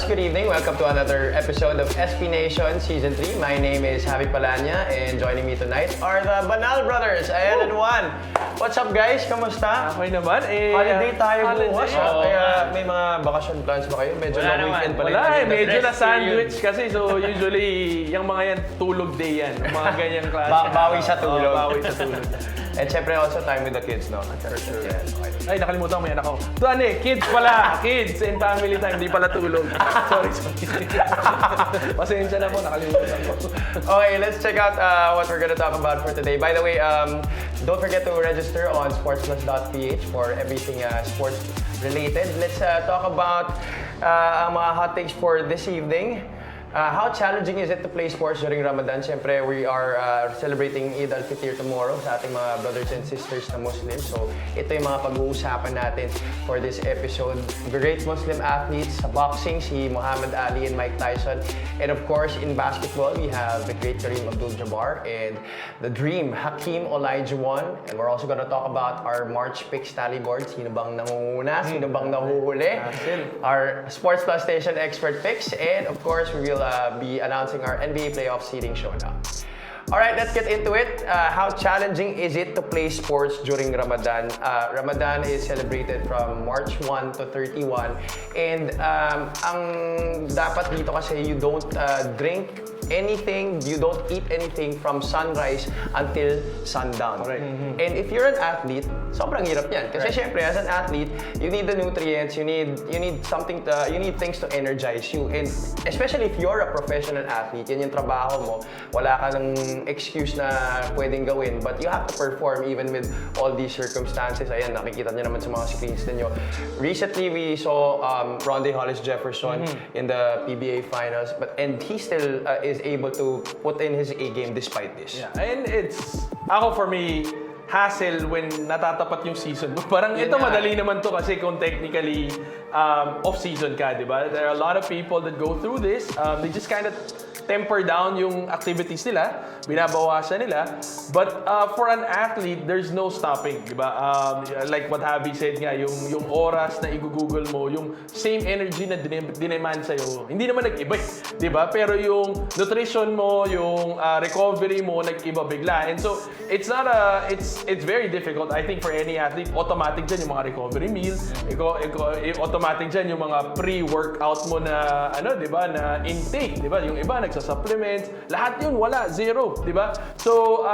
good evening. Welcome to another episode of SB Nation Season 3. My name is Javi Palanya and joining me tonight are the Banal Brothers, Ayan and Juan. What's up guys? Kamusta? Okay naman. Holiday tayo bukas. Oo. Kaya may mga vacation plans ba kayo? Medyo long weekend pala. Wala eh, medyo na Rest sandwich kasi. So usually, yung mga yan, tulog day yan. Yung mga ganyang klase. Bawi sa tulog. Bawi sa tulog. And syempre also time with the kids, no? For sure. Yeah, okay. Ay, nakalimutan ko may anak ko. Doon eh, kids pala. Kids and family time, hindi pala tulog. Sorry. Pasensya na po, nakalimutan ko. Okay, let's check out what we're gonna talk about for today. By the way, don't forget to register on sportsplus.ph for everything sports related. Let's talk about ang mga hot takes for this evening. How challenging is it to play sports during Ramadan? Siyempre, we are celebrating Eid al-Fitr tomorrow sa ating mga brothers and sisters na Muslims. So, ito yung mga pag-uusapan natin for this episode. Great Muslim athletes sa boxing, si Muhammad Ali and Mike Tyson. And of course, in basketball, we have the great Kareem Abdul-Jabbar and the dream, Hakeem Olajuwon. And we're also gonna talk about our March picks tally board. Sino bang nangunguna? Sino bang nahuhuli? Our Sports Plus Station expert picks. And of course, we will be announcing our NBA playoff seeding showdown. Alright, let's get into it. How challenging is it to play sports during Ramadan? Ramadan is celebrated from March 1 to 31. And ang dapat dito kasi you don't drink anything, you don't eat anything from sunrise until sundown. Correct. And if you're an athlete, sobrang hirap yan. Kasi syempre, as an athlete, you need the nutrients, you need something to, you need things to energize you. And especially if you're a professional athlete, yan yung trabaho mo, wala ka ng excuse na pwedeng gawin, but you have to perform even with all these circumstances. Ayan, nakikita nyo naman sa mga screens ninyo. Recently, we saw Rondae Hollis Jefferson in the PBA finals, and he still is able to put in his A game despite this. Yeah, and for me, hassle when natatapat yung season mo. Parang ito madali naman to kasi kung technically off-season ka, di ba? There are a lot of people that go through this. They just kind of temper down yung activities nila, binabawasan nila. But for an athlete, there's no stopping, di ba? Like what Javi said nga, yung oras na i-google mo, yung same energy na dinemand sa'yo, hindi naman nag-iba, di ba? Pero yung nutrition mo, yung recovery mo, nag-iba bigla. And so, it's very difficult, I think, for any athlete. Automatic dyan yung mga recovery meal, automatic dyan yung mga pre-workout mo na, di ba, na intake, di ba? Yung iba, supplements, lahat yun, wala, zero, di ba? So,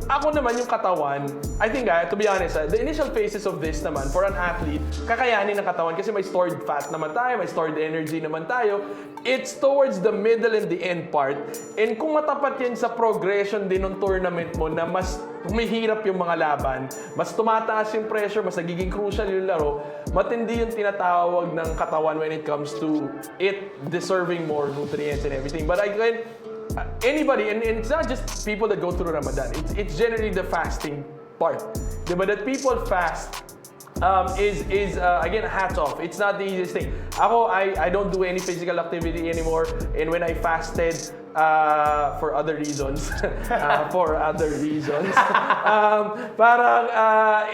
ako naman yung katawan, I think, to be honest, the initial phases of this naman, for an athlete, kakayanin ng katawan kasi may stored fat naman tayo, may stored energy naman tayo. It's towards the middle and the end part. And kung matapat yan sa progression din ng tournament mo na mas humihirap yung mga laban, mas tumataas yung pressure, mas nagiging crucial yung laro, matindi yung tinatawag ng katawan when it comes to it deserving more nutrients and everything. But again, anybody, and it's not just people that go through Ramadan, it's generally the fasting part. Diba? That people fast is again, hats off. It's not the easiest thing. Ako, I don't do any physical activity anymore, and when I fasted, for other reasons, parang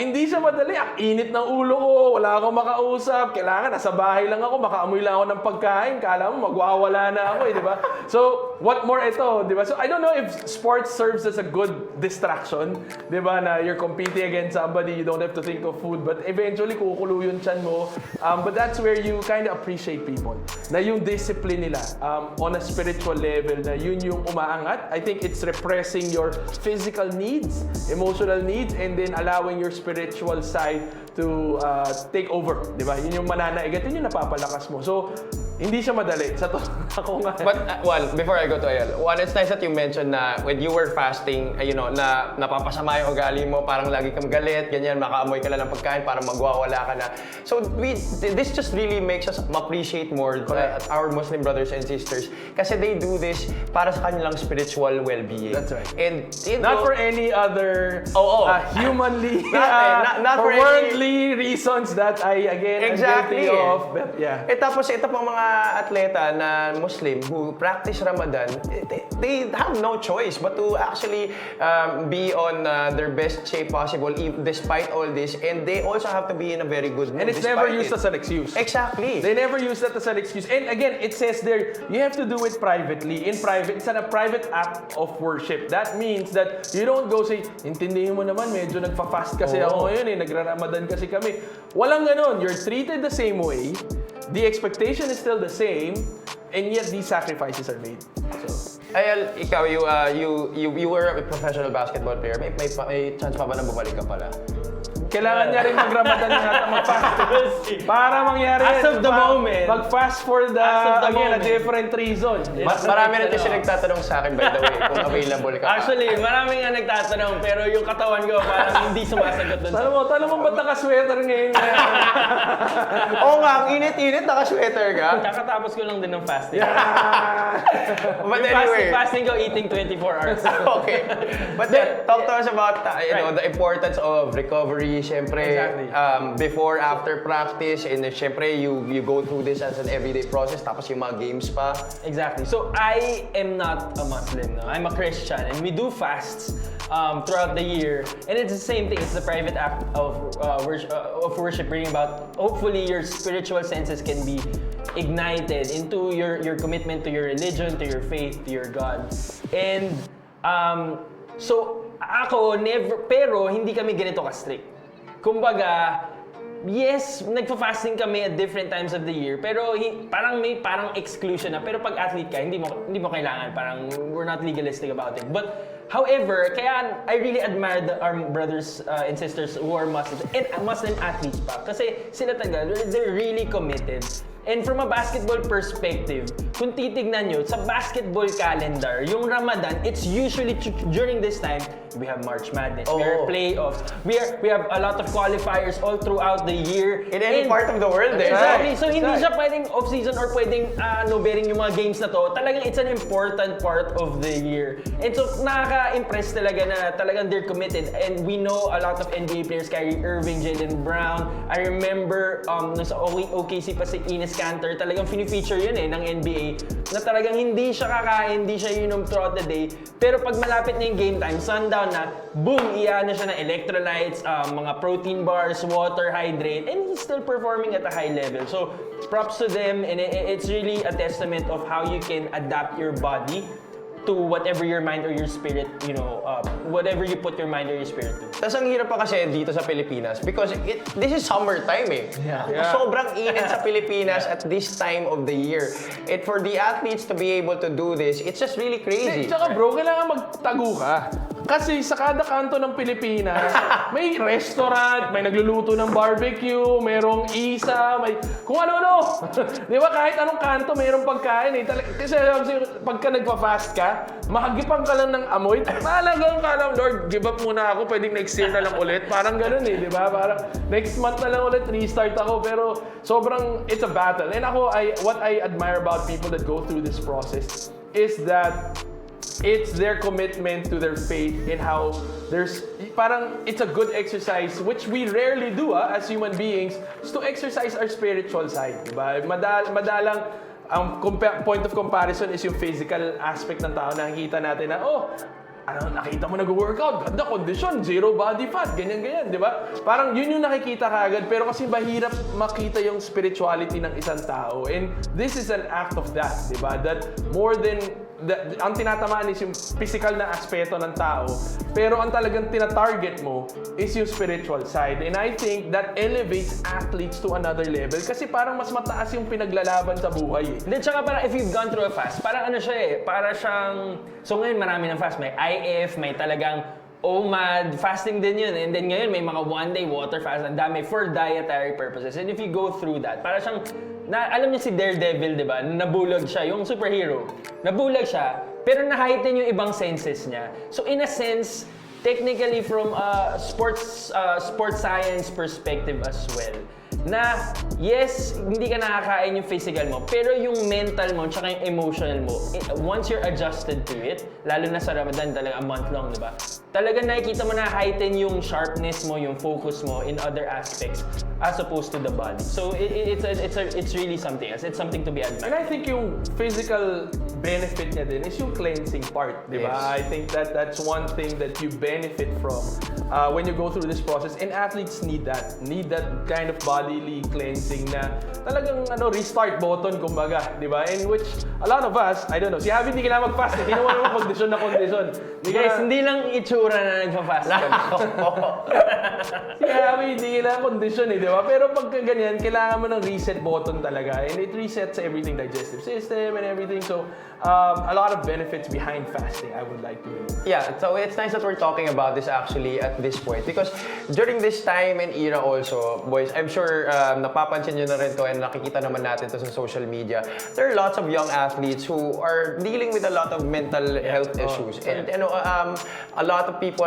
hindi siya madali. Ang init ng ulo ko, wala akong makausap, kailangan nasa bahay lang ako, makaamoy lang ako ng pagkain, kala mo magwawala na ako, di ba? So, what more ito, di ba? So, I don't know if sports serves as a good distraction, di ba, na you're competing against somebody, you don't have to think of food, but eventually kukulo yung tiyan mo. But that's where you kind of appreciate people, na yung discipline nila on a spiritual level, na yun yung umaangat. I think it's repressing your physical needs, emotional needs, and then allowing your spiritual side to take over, di ba? Yun yung mananaigat, yun yung napapalakas mo. So, hindi siya madali. Sa to, ako nga. But, Juan, before I go to Ayal, Juan, it's nice that you mentioned na when you were fasting, na napapasama yung ugali mo, parang lagi kang galit, ganyan, makaamoy ka lang ng pagkain, parang magwawala ka na. So, this just really makes us appreciate more our Muslim brothers and sisters kasi they do this para sa kanilang spiritual well-being. That's right. And, Not for any other humanly, not for for worldly reasons that I, again, exactly, am guilty of. But, yeah. Tapos ito pang mga atleta na Muslim who practice Ramadan, they have no choice but to actually be on their best shape possible despite all this, and they also have to be in a very good mood. And it's never used as an excuse. Exactly. They never use that as an excuse. And again, it says there, you have to do it privately. In private, it's a private act of worship. That means that you don't go say, intindihin mo naman, medyo nagfa-fast kasi ako ngayon nagra-Ramadan kasi kami. Walang ganon. You're treated the same way. The expectation is still the same, and yet these sacrifices are made. So, Ayal, ikaw, you were a professional basketball player. May chance pa ba na bumalik ka pala? kailangan niya rin mag-Ramadan yata, mag-fast. Para mangyari. As of the moment. Mag-fast for the, again, a different reason. Marami rin kasi nagtatanong sa akin, by the way, kung available ka. Actually, marami nga nagtatanong, pero yung katawan ko parang hindi sumasagot doon. Tanong mo ba't naka-sweater ngayon? Oo nga, ang init-init, naka-sweater ka. Kakatapos ko lang din ng fasting. But Yung anyway. fasting ko, eating 24 hours. Okay. But then, talk to us about the importance of recovery, syempre, Exactly. before, after practice, and then, syempre, you go through this as an everyday process, tapos yung mga games pa. Exactly. So I am not a Muslim. No? I'm a Christian, and we do fasts throughout the year. And it's the same thing. It's the private act of worship, bringing about. Hopefully, your spiritual senses can be ignited into your commitment to your religion, to your faith, to your God. And so ako never, pero hindi kami ganito ka-strict. Kumbaga, yes, nagfa-fasting kami at different times of the year, pero parang may exclusion na. Pero pag athlete ka, hindi mo kailangan. Parang we're not legalistic about it. But however, kaya I really admire our brothers and sisters who are Muslims and Muslim athletes pa. Kasi sila talaga, they're really committed. And from a basketball perspective, kung titignan nyo, sa basketball calendar, yung Ramadan, it's usually during this time, we have March Madness, we have playoffs, we have a lot of qualifiers all throughout the year. In any part of the world, eh. Exactly. So hindi siya pwedeng off-season or pwedeng bearing yung mga games na to. Talagang it's an important part of the year. And so nakaka-impress talaga na talagang they're committed. And we know a lot of NBA players, Kyrie Irving, Jaylen Brown. I remember nung sa OKC pa si Enes Kanter, talagang fini-feature yun ng NBA na talagang hindi siya kakain, hindi siya inom throughout the day. Pero pag malapit na yung game time, sundown na, boom, iyan na siya ng electrolytes, mga protein bars, water, hydrate, and he's still performing at a high level. So props to them, and it's really a testament of how you can adapt your body to whatever your mind or your spirit, whatever you put your mind or your spirit to. Tapos ang hirap pa kasi dito sa Pilipinas because this is summertime eh. Yeah. Sobrang init sa Pilipinas at this time of the year. And for the athletes to be able to do this, it's just really crazy. Tsaka bro, kailangan magtago ka. Kasi sa kada kanto ng Pilipinas, may restaurant, may nagluluto ng barbecue, merong isa, may kung ano-ano. Di ba kahit anong kanto, mayroong pagkain eh. Kasi pagka nagpa-fast ka, makagipan ka lang ng amoy. Talagang ka lang, Lord, give up muna ako, pwedeng next year na lang ulit. Parang ganun eh, di ba? Parang next month na lang ulit, restart ako. Pero sobrang, it's a battle. And ako, what I admire about people that go through this process is that it's their commitment to their faith and how it's a good exercise which we rarely do as human beings is to exercise our spiritual side, diba? Madalang ang point of comparison is yung physical aspect ng tao. Nakikita natin na nakita mo nag-workout, ganda condition, zero body fat, ganyan, di ba? Parang yun yung nakikita kagad, pero kasi mahirap makita yung spirituality ng isang tao. And this is an act of that, di ba? That more than ang tinatamaan is yung physical na aspeto ng tao, pero ang talagang tina-target mo is yung spiritual side. And I think that elevates athletes to another level kasi parang mas mataas yung pinaglalaban sa buhay eh. Then tsaka parang if you've gone through a fast, parang ano siya eh, para siyang, so ngayon marami ng fast, may IF, may talagang OMAD, fasting din yun. And then ngayon may mga one-day water fast, ang dami for dietary purposes. And if you go through that, para siyang, alam niyo si Daredevil, di ba? Nabulag siya, yung superhero. Nabulag siya, pero na-heighten yung ibang senses niya. So in a sense, technically from a sports science perspective as well, na yes, hindi ka nakakain yung physical mo, pero yung mental mo tsaka yung emotional mo, once you're adjusted to it, lalo na sa Ramadan talaga a month long, di ba? Talagang nakikita mo na heighten yung sharpness mo, yung focus mo in other aspects as opposed to the body. So it's really something else. It's something to be And admired. I think yung physical benefit niya din is yung cleansing part, di ba? Yes. I think that's one thing that you benefit from when you go through this process. And athletes need that kind of bodily cleansing na talagang restart button, kumbaga, di ba? In which a lot of us, I don't know, si Javi hindi kailangan mag-fast, hindi naman kondisyon na kondisyon. Guys, hindi lang itsura na nagpa-fast ka. Si Javi hindi kailangan kondisyon di ba? Pero pagka ganyan, kailangan mo ng reset button talaga. And it resets everything, digestive system and everything. So, a lot of benefits behind fasting, I would like to believe. Yeah, so it's nice that we're talking about this actually at this point because during this time and era also, boys, I'm sure napapansin nyo na rin to and nakikita naman natin to sa social media. There are lots of young athletes who are dealing with a lot of mental health issues. And a lot of people,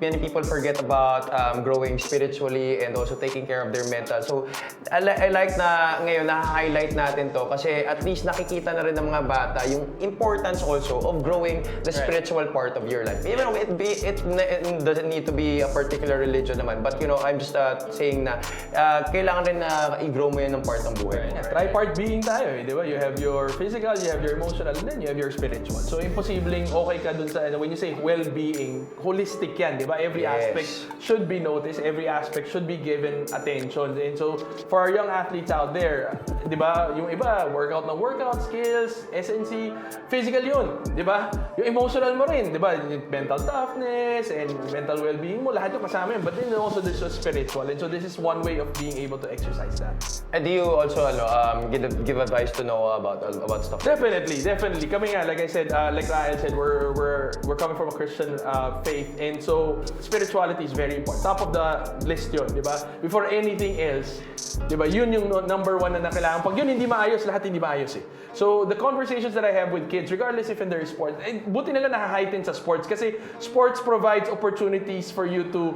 many people forget about growing spiritually and also taking care of their mental. So I like na ngayon na-highlight natin to kasi at least nakikita na rin ng mga bata yung importance also of growing the spiritual part of your life. Even though it doesn't need to be a particular religion naman, but I'm just saying na kailangan rin na i-grow mo yun ng part ng buhay mo. Tripart being tayo, di ba? You have your physical, you have your emotional, and then you have your spiritual. So, imposibleng okay ka dun sa, when you say well-being, holistic yan, di ba? Every Yes. aspect should be noticed, every aspect should be given attention. And so, for our young athletes out there, di ba? Yung iba, workout ng workout, skills, SNC, physical yun, di ba? Yung emotional mo rin, di ba? Yung mental toughness and mental well-being mo, lahat yung kasama yun. But then also there's a spiritual. And so, this is one way of being able to exercise that. And do you also give advice to Noah about stuff? Definitely. Kami nga, like I said, like Rael said, we're coming from a Christian faith, and so spirituality is very important. Top of the list yun, di ba? Before anything else, di ba? Yun yung number one na kailangan. Pag yun hindi maayos, lahat hindi maayos eh. So the conversations that I have with kids, regardless if in their sports, buti nila na-heighten sa sports kasi sports provides opportunities for you to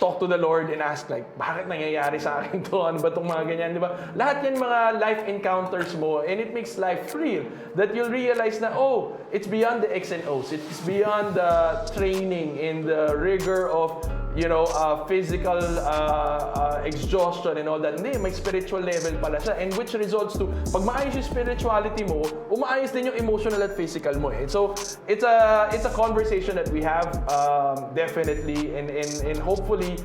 talk to the Lord and ask like, bakit nangyayari sa akin to? Ano ba itong mga ganyan, di ba? Lahat yan mga life encounters mo and it makes life real. That you'll realize na, oh, it's beyond the X and O's. It's beyond the training and the rigor of, physical exhaustion and all that. Hindi, may spiritual level pala siya. And which results to, pag maayos yung spirituality mo, umaayos din yung emotional at physical mo eh. So, it's a conversation that we have, definitely, and hopefully,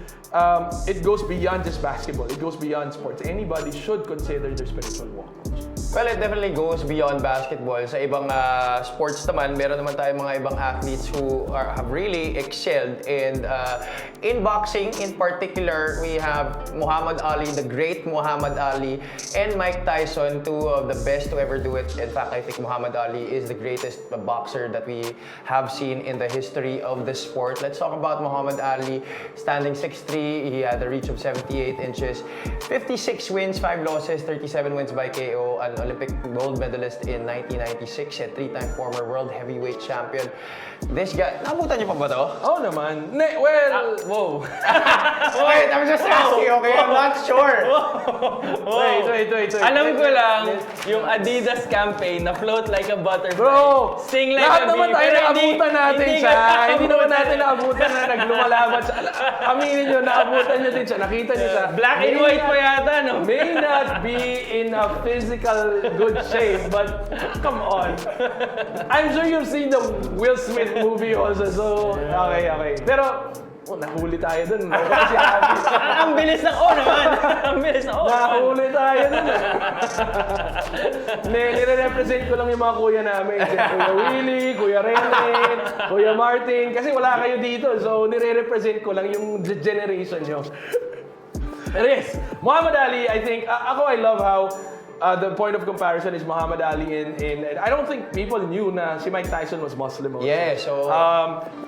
it goes beyond just basketball. It goes beyond sports. Anybody should consider their spiritual walk. Well, it definitely goes beyond basketball. Sa ibang sports naman, meron naman tayong mga ibang athletes who have really excelled. And in boxing, in particular, we have Muhammad Ali, the great Muhammad Ali, and Mike Tyson, two of the best to ever do it. In fact, I think Muhammad Ali is the greatest boxer that we have seen in the history of the sport. Let's talk about Muhammad Ali, standing 6'3", he had a reach of 78 inches, 56 wins, 5 losses, 37 wins by KO, an Olympic gold medalist in 1996, a 3-time former world heavyweight champion. This guy, nabutan niyo pa ba to? Oh naman. Well, Whoa. Wait, I'm just asking, okay? I'm not sure. wait. Alam ko lang, yung Adidas campaign na float like a butterfly. Bro, Sing like lahat a naman bee. tayo Pero naabutan natin hindi siya. ka Hindi naman natin naabutan na naglumalaban siya. Aminin nyo, naabutan nyo din siya. Nakita nyo siya. Black and white pa yata, no? May not be in a physical good shape, but come on. I'm sure you've seen the Will Smith movie also, so okay. Pero, nahuli tayo dun. Kasi Ang bilis ng naman. Ang bilis ng nahuli tayo dun. Nire-represent ko lang yung mga kuya namin. Si Kuya Willie, Kuya Renen, Kuya Martin. Kasi wala kayo dito, so nire-represent ko lang yung generation nyo. Pero yes, Muhammad Ali, I think, I love how the point of comparison is Muhammad Ali and I don't think people knew na si Mike Tyson was Muslim also. Yeah, so...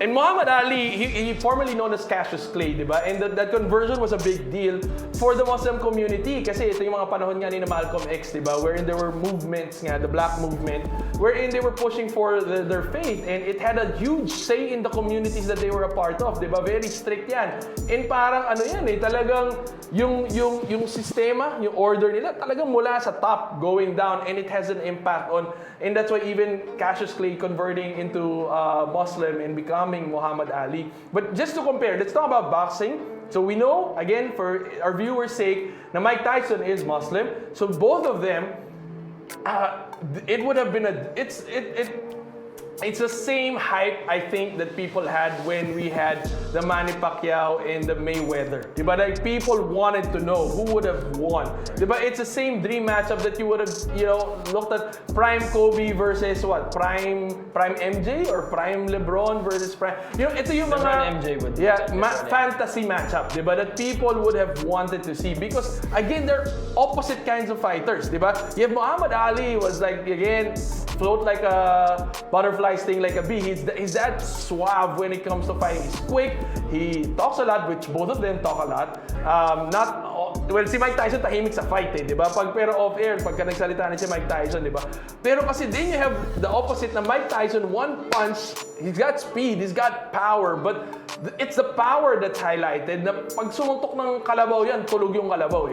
And Muhammad Ali, he formerly known as Cassius Clay, di ba? And that conversion was a big deal for the Muslim community kasi ito yung mga panahon nga ni Malcolm X, di ba? Wherein there were movements nga, the black movement, wherein they were pushing for their faith and it had a huge say in the communities that they were a part of, di ba? Very strict yan. And parang ano yan talagang yung sistema, yung order nila, talagang mula sa top going down and it has an impact on, and that's why even Cassius Clay converting into Muslim and becoming Muhammad Ali. But just to compare, let's talk about boxing. So we know, again, for our viewers' sake, na Mike Tyson is Muslim. So both of them, it would have been it's the same hype, I think, that people had when we had the Manny Pacquiao and the Mayweather. Diba? Like, people wanted to know who would have won. Diba? It's the same dream matchup that you would have, looked at Prime Kobe versus what? Prime MJ or Prime LeBron versus Prime. Ito yung mga LeBron MJ would fantasy matchup, diba? That people would have wanted to see because again, they're opposite kinds of fighters, diba? You have Muhammad Ali was like, again, float like a butterfly, sting like a bee. He's that suave when it comes to fighting. He's quick. He talks a lot, which both of them talk a lot. Si Mike Tyson tahimik sa fight, di ba? Pero off-air, pagka nagsalita na si Mike Tyson, di ba? Pero kasi then you have the opposite na Mike Tyson, one punch, he's got speed, he's got power, but it's the power that's highlighted na pag sumuntok ng kalabaw yan, tulog yung kalabaw.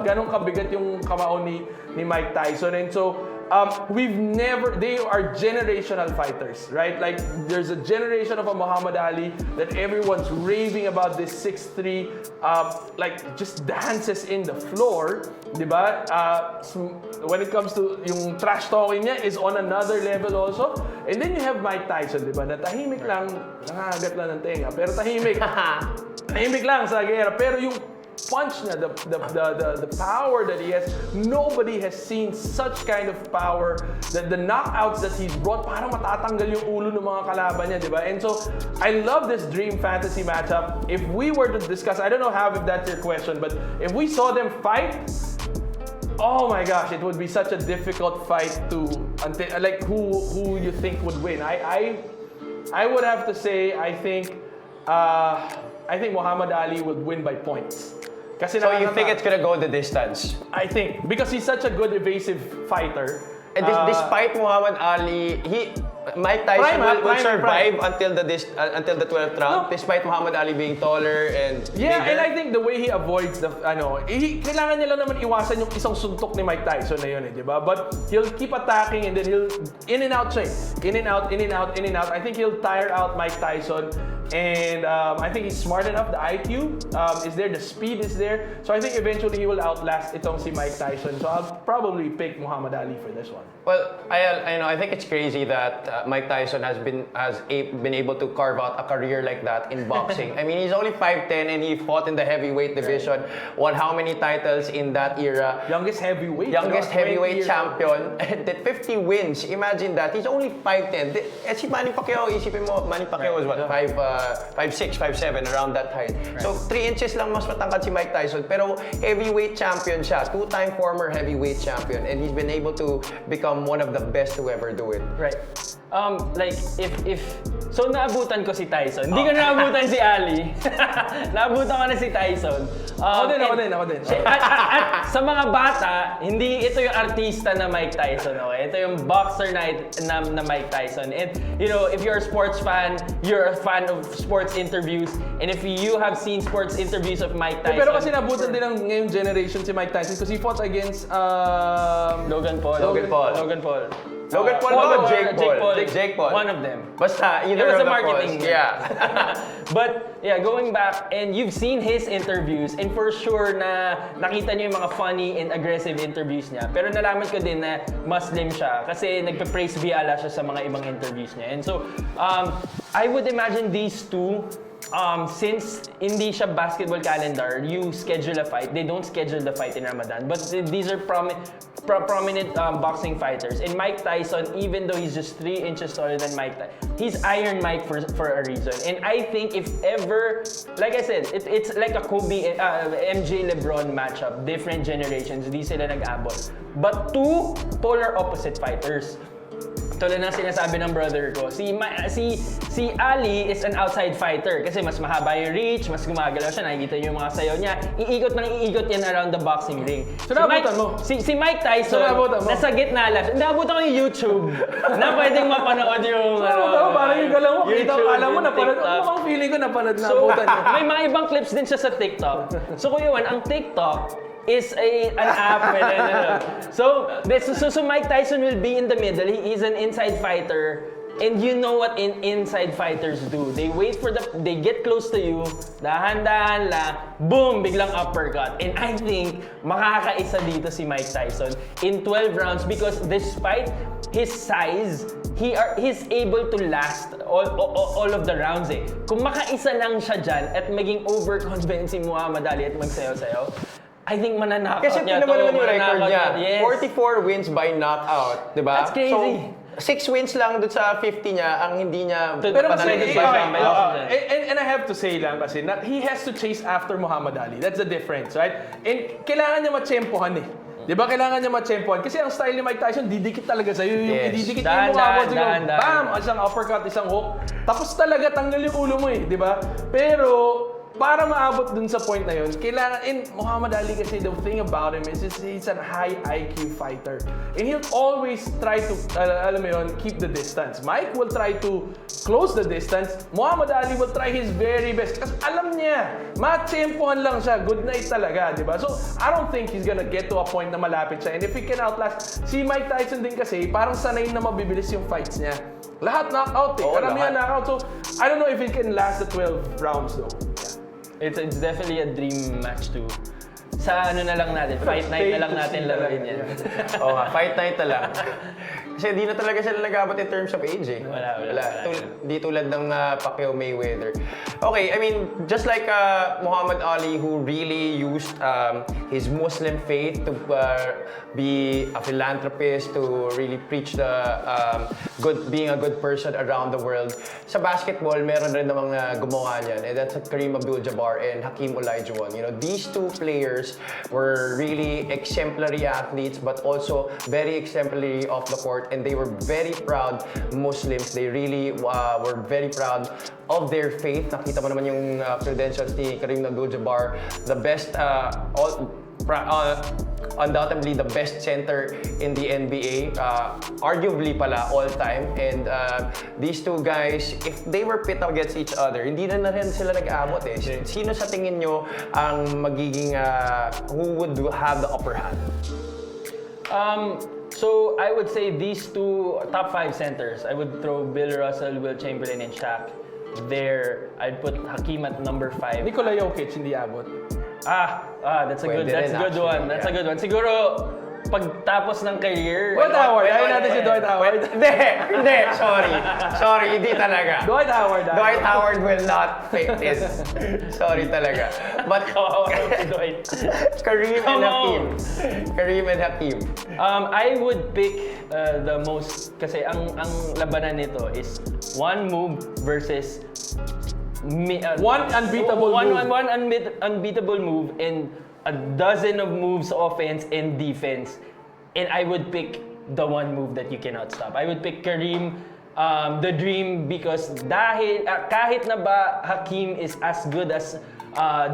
Ganun kabigat yung kamao ni Mike Tyson. And so, they are generational fighters, right? Like, there's a generation of a Muhammad Ali that everyone's raving about this 6'3", like, just dances in the floor, di ba? When it comes to yung trash talking niya is on another level also. And then you have Mike Tyson, di ba? Na tahimik lang, nangagat lang ng tenga, pero tahimik lang sa gera. Pero yung punch niya, the power that he has, nobody has seen such kind of power. The knockouts that he's brought, parang matatanggal yung ulo ng mga kalaban niya, di ba? And so, I love this dream fantasy matchup. If we were to discuss, I don't know how if that's your question, but if we saw them fight, oh my gosh, it would be such a difficult fight like who you think would win. I would have to say, I think Muhammad Ali would win by points. Kasi So you think it's gonna go the distance? I think because he's such a good evasive fighter. And despite Muhammad Ali, Mike Tyson will survive until the 12th round, despite Muhammad Ali being taller and yeah, bigger. and I think the way he avoids kailangan niya lang naman iwasan yung isang suntok ni Mike Tyson na yun, di ba? But he'll keep attacking and then he'll in and out siya. In and out. I think he'll tire out Mike Tyson. And I think he's smart enough. The IQ is there, the speed is there. So I think eventually he will outlast itong si Mike Tyson. So I'll probably pick Muhammad Ali for this one. Well, I think it's crazy that Mike Tyson has been able to carve out a career like that in boxing. I mean, he's only 5'10" and he fought in the heavyweight division. Won how many titles in that era? Youngest heavyweight Champion. And 50 wins. Imagine that. He's only 5'10". Si Manny Pacquiao, isipin mo, Manny Pacquiao was what? 5'6", 5'7", around that height. Right. So 3 inches lang mas matangkad si Mike Tyson. Pero heavyweight champion siya. 2-time former heavyweight champion. And he's been able to become one of the best to ever do it. Right. Like, so naabutan ko si Tyson. Hindi ko naabutan si Ali. Naabutan ko na si Tyson. Ako din. At sa mga bata, hindi ito yung artista na Mike Tyson, okay? Ito yung boxer na Mike Tyson. And, if you're a sports fan, you're a fan of sports interviews. And if you have seen sports interviews of Mike Tyson... Pero kasi naabutan din ng ngayong generation si Mike Tyson because he fought against... Logan Paul. Jake Paul. One of them. Basta, either it was of a marketing. Yeah. But yeah, going back, and you've seen his interviews, and for sure na nakita niyo yung mga funny and aggressive interviews niya. Pero nalaman ko din na Muslim siya kasi nagpe-praise Biala siya sa mga ibang interviews niya. And so, I would imagine these two, since hindi siya basketball calendar, you schedule a fight. They don't schedule the fight in Ramadan. But these are prominent boxing fighters. And Mike Tyson, even though he's just 3 inches taller than Mike Tyson, he's Iron Mike for a reason. And I think if ever, like I said, it's like a Kobe, MJ, LeBron matchup. Different generations, di sila nag-abot. But 2 polar opposite fighters. Tulad ng sinasabi ng brother ko, si Ali is an outside fighter kasi mas mahaba yung reach, mas gumagalaw siya, nakikita niyo yung mga sayaw niya. Iikot yan around the boxing ring. So naabutan mo? Si Mike Tyson, nasa gitna lang. Naabutan ko yung YouTube na pwedeng mapanood yung... Parang yung galaw mo, kita ko, alam mo, napanood. TikTok. Mukhang feeling ko napanood na abutan mo. May mga ibang clips din siya sa TikTok. So Kuya Juan, ang TikTok is an app with so Mike Tyson will be in the middle. He's an inside fighter. And you know what inside fighters do. They wait for they get close to you, dahan-dahan lang, boom, biglang uppercut. And I think makakaisa dito si Mike Tyson in 12 rounds because despite his size, he's able to last all of the rounds eh. Kung makaisa lang siya dyan at maging overconfident si Muhammad Ali at magsayaw-sayaw, I think mananakaut Kasi niya tingnan mo to. naman yung record niya. Yes. 44 wins by knockout, di ba? That's crazy. So, 6 wins lang doon sa 50 niya, ang hindi niya Pero kasi, Panalo okay, siya. and I have to say lang kasi, he has to chase after Muhammad Ali. That's the difference, right? And kailangan niya matsempohan eh. Di ba? Kailangan niya matsempohan. Kasi ang style ni Mike Tyson, didikit talaga sa'yo. Yung Yes. didikit yung mukha mo. Dahan. Bam! Isang uppercut, isang hook. Tapos talaga, tanggal yung ulo mo eh. Di ba? Pero, para maabot dun sa point na yun, kailangan, and Muhammad Ali kasi the thing about him is he's a high IQ fighter. And he'll always try to, alam mo yun, keep the distance. Mike will try to close the distance. Muhammad Ali will try his very best. Kasi alam niya, matsempohan lang siya, good night talaga, di ba? So, I don't think he's gonna get to a point na malapit siya. And if he can outlast, si Mike Tyson din kasi, parang sanay na mabibilis yung fights niya. Lahat knockout eh. Oo, Karamihan lahat. knockout. So, I don't know if he can last the 12 rounds though. It's definitely a dream match too. Sa ano na lang natin, fight night na lang natin laruin yan. Oo nga, fight night na lang. Kasi di na talaga sila nag-abot in terms of age eh. Wala. Di tulad ng Pacquiao Mayweather. Okay, I mean, just like Muhammad Ali who really used his Muslim faith to be a philanthropist, to really preach the being a good person around the world. Sa basketball, meron rin namang gumawa niyan. And that's Kareem Abdul-Jabbar and Hakeem Olajuwon. You know, these 2 players were really exemplary athletes but also very exemplary off the court. And they were very proud Muslims. They really were very proud of their faith. Nakita mo naman yung credentials ni Kareem Abdul-Jabbar, the best, undoubtedly the best center in the NBA, arguably pala all time. And these 2 guys, if they were pit against each other, hindi na rin sila nag-aabot eh. Sino sa tingin nyo ang magiging, who would have the upper hand? So I would say these 2 top 5 centers. I would throw Bill Russell, Will Chamberlain, and Shaq there. I'd put Hakeem at number 5. Nikola Jokic hindi abot. That's a good one. That's a good one. Siguro pagtapos ng career. Dwight Howard. Ayaw natin si Dwight Howard. Hindi. Sorry, hindi talaga. Dwight Howard. Dwight Howard will not fit this. Sorry talaga. But Si Dwight. Kareem and Hakeem. I would pick the most kasi ang labanan nito is one move versus One unbeatable move. One unbeatable move and a dozen of moves offense and defense. And I would pick the one move that you cannot stop. I would pick Kareem, the Dream, because dahil kahit na ba Hakeem is as good as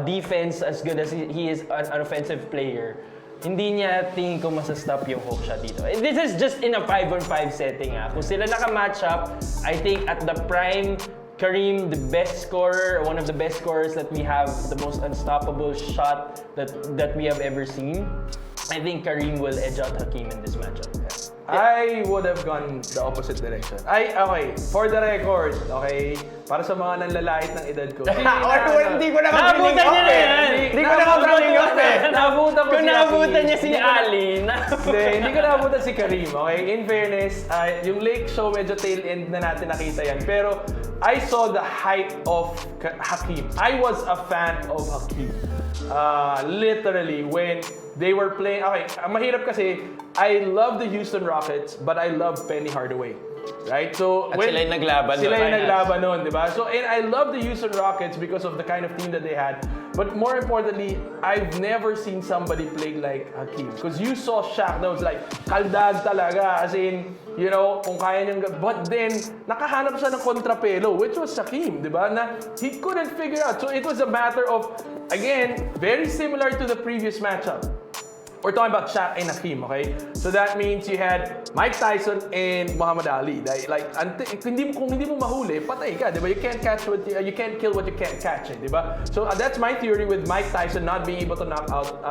defense, as good as he is an offensive player, hindi niya tingin ko masastop yung hook shot dito. And this is just in a 5-on-5 setting. Kung sila naka-match up, I think at the prime, Kareem, the best scorer, one of the best scorers that we have, the most unstoppable shot that we have ever seen. I think Kareem will edge out Hakeem in this matchup. I would have gone the opposite direction. Okay, for the record, okay, para sa mga nanlalait ng edad ko. Hindi ko na Naabutan niya na yan! Hindi ko na ma-bring up eh. Naabutan ko Kung naabutan niya si Ali, hindi ko naabutan si Kareem, okay? In fairness, yung Lake Show, medyo tail end na natin nakita yan. Pero I saw the hype of Hakeem. I was a fan of Hakeem. Literally, when they were playing, okay, ang mahirap kasi, I love the Houston Rockets, but I love Penny Hardaway. Right? So, At sila yung naglaban Sila nun. yung naglaban nun, di ba? So, and I love the Houston Rockets because of the kind of team that they had. But more importantly, I've never seen somebody play like Hakeem. Because you saw Shaq that was like, kaldag talaga. As in, you know, kung kaya niyang... But then, nakahanap siya ng kontrapelo, which was Hakeem, di ba? Na he couldn't figure out. So, it was a matter of, again, very similar to the previous matchup. We're talking about Shaq and Hakeem, okay? So that means you had Mike Tyson and Muhammad Ali. Like, kung hindi mo mahuli, patay ka, di ba? You can't kill what you can't catch, di ba? So that's my theory with Mike Tyson not being able to knock out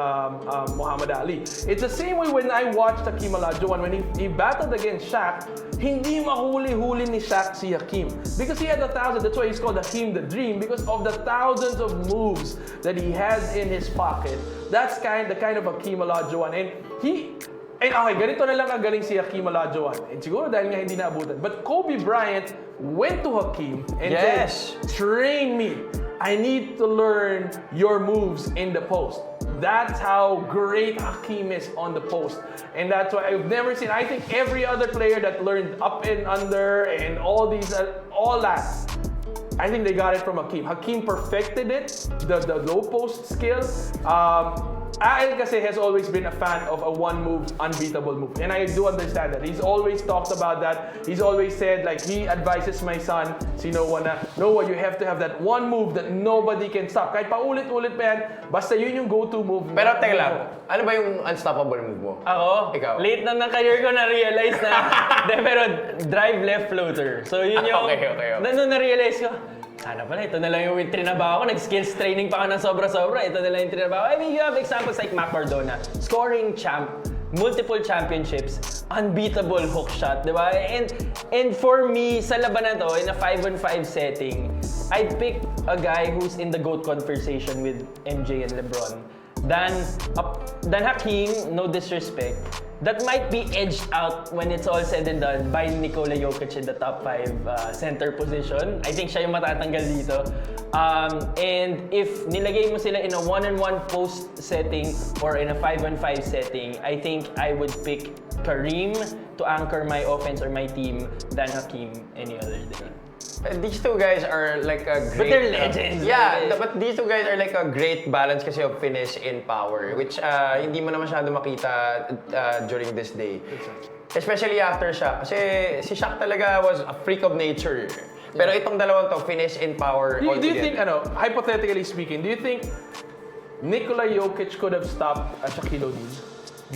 Muhammad Ali. It's the same way when I watched Hakeem Olajuwon when he battled against Shaq. Hindi mahuli-huli ni Shaq si Hakeem because he had 1,000. That's why he's called Hakeem the Dream, because of the thousands of moves that he has in his pocket. That's the kind of Hakeem Olajuwon. And okay, ganito na lang kagaling si Hakeem Olajuwon. And siguro dahil nga hindi naabutan. But Kobe Bryant went to Hakeem and said, train me. I need to learn your moves in the post. That's how great Hakeem is on the post. And that's why I've never seen, I think every other player that learned up and under and all that, I think they got it from Hakeem. Hakeem perfected it, the low post skill. Ael kasi has always been a fan of a one-move, unbeatable move. And I do understand that. He's always talked about that. He's always said, like, he advises my son, si Noah, na, Noah, you have to have that one move that nobody can stop. Kahit paulit-ulit pa yan, basta yun yung go-to move. Pero teka lang, ano ba yung unstoppable move mo? Ako? Ikaw? Late na ng career ko na-realize na, pero drive left floater. So yun yung, Okay. nung na-realize ko, sana pala, ito na lang yung trinabaho ko. Nag-skills training pa ako ng sobra-sobra. Ito na lang yung trinabaho. I mean, you have examples like Mac Cardona. Scoring champ, multiple championships, unbeatable hook shot, di ba? And for me, sa laban na to, in a 5-on-5 setting, I pick a guy who's in the GOAT conversation with MJ and LeBron than Hakeem, no disrespect, that might be edged out when it's all said and done by Nikola Jokic in the top 5 center position. I think siya yung matatanggal dito. And if nilagay mo sila in a 1-on-1 post setting or in a 5-on-5 setting, I think I would pick Kareem to anchor my offense or my team than Hakeem any other day. These two guys are like a great... But they're legends. But these two guys are like a great balance kasi of finish in power, which hindi mo na masyado makita during this day. Especially after Shaq. Kasi si Shaq talaga was a freak of nature. Pero itong dalawang to, finish in power Do you think, hypothetically speaking, do you think Nikola Jokic could have stopped Shaquille O'Neal?